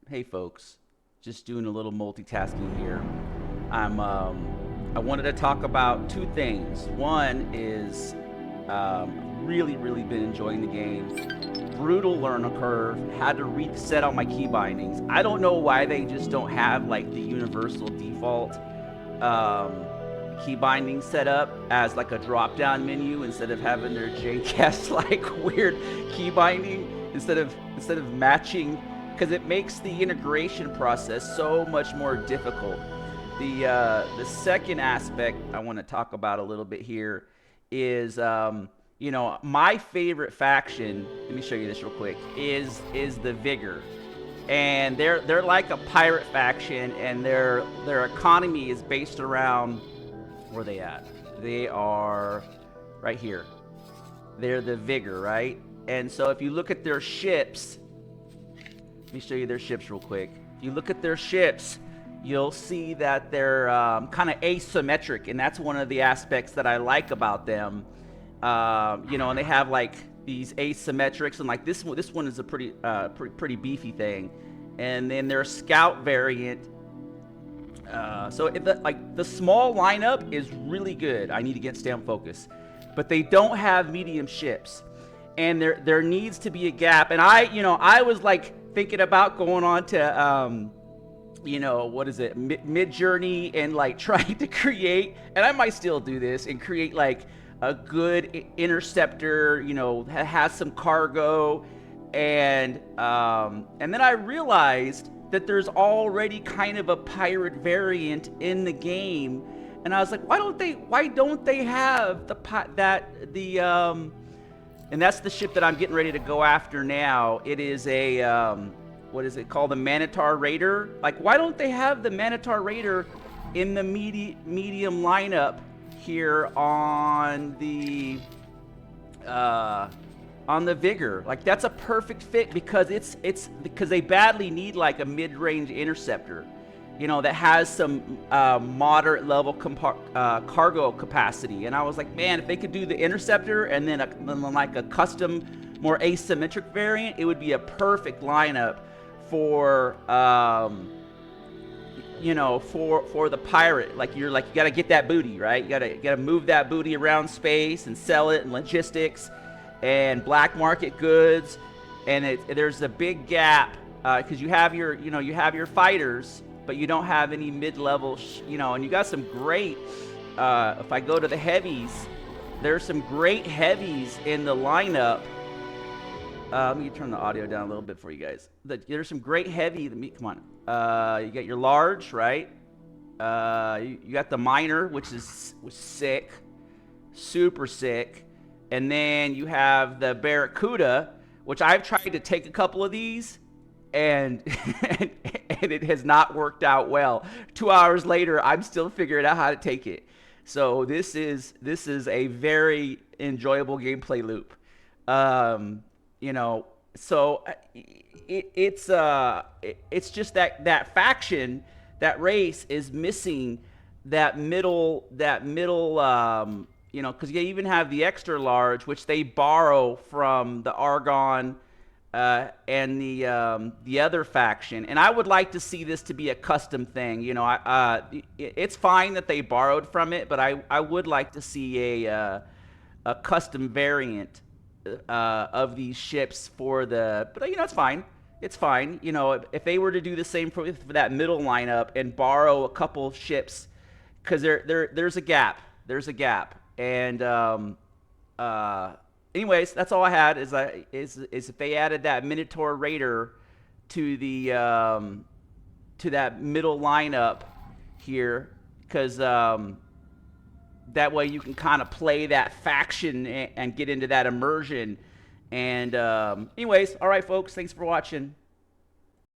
Hey folks, just doing a little multitasking here. I wanted to talk about two things. One is really been enjoying the game. Brutal learner curve. Had to reset all my key bindings. I don't know why they just don't have like the universal default um, key binding set up as like a drop down menu instead of having their JCast like weird key binding instead of matching, because it makes the integration process so much more difficult. The second aspect I want to talk about a little bit here is my favorite faction. Let me show you this real quick. Is the Vigor, and they're like a pirate faction, and their economy is based around, where are they at? They are right here. They're the Vigor, right? And so if you look at their ships, let me show you their ships real quick. If you look at their ships, you'll see that they're kind of asymmetric, and that's one of the aspects that I like about them. And they have like these asymmetrics, and like this one is a pretty beefy thing, and then their scout variant. Like the small lineup is really good. I need to get stamp focus, but they don't have medium ships, and there needs to be a gap. And I was like thinking about going on to what is it, mid journey, and like trying to create, and I might still do this and create like a good interceptor, that has some cargo, and then I realized that there's already kind of a pirate variant in the game, and I was like, why don't they have and that's the ship that I'm getting ready to go after now. It is a what is it called, the Manitar Raider. Like, why don't they have the Manitar Raider in the medium lineup here on the Vigor? Like, that's a perfect fit, because it's because they badly need like a mid-range interceptor, that has some moderate level cargo capacity. And I was like, man, if they could do the interceptor and then like a custom, more asymmetric variant, it would be a perfect lineup for for the pirate. Like, you got to get that booty, right? You got to move that booty around space and sell it, and logistics and black market goods. And there's a big gap, because you have your fighters, but you don't have any mid-level, and you got some great, if I go to the heavies, there's some great heavies in the lineup. Let me turn the audio down a little bit for you guys. There's some great heavy. Come on. You got your large, right? You got the minor, which was sick, super sick, and then you have the Barracuda, which I've tried to take a couple of these, and and it has not worked out well. 2 hours later, I'm still figuring out how to take it. So this is a very enjoyable gameplay loop. So it's just that faction, that race is missing that middle, because you even have the extra large, which they borrow from the Argon, and the other faction. And I would like to see this to be a custom thing. It's fine that they borrowed from it, but I would like to see a custom variant of these ships for the. But it's fine. It's fine. If they were to do the same for that middle lineup and borrow a couple ships, because there's a gap. There's a gap. And anyways, that's all I had. Is if they added that Minotaur Raider to the to that middle lineup here, because that way you can kind of play that faction and get into that immersion. And anyways, all right, folks, thanks for watching.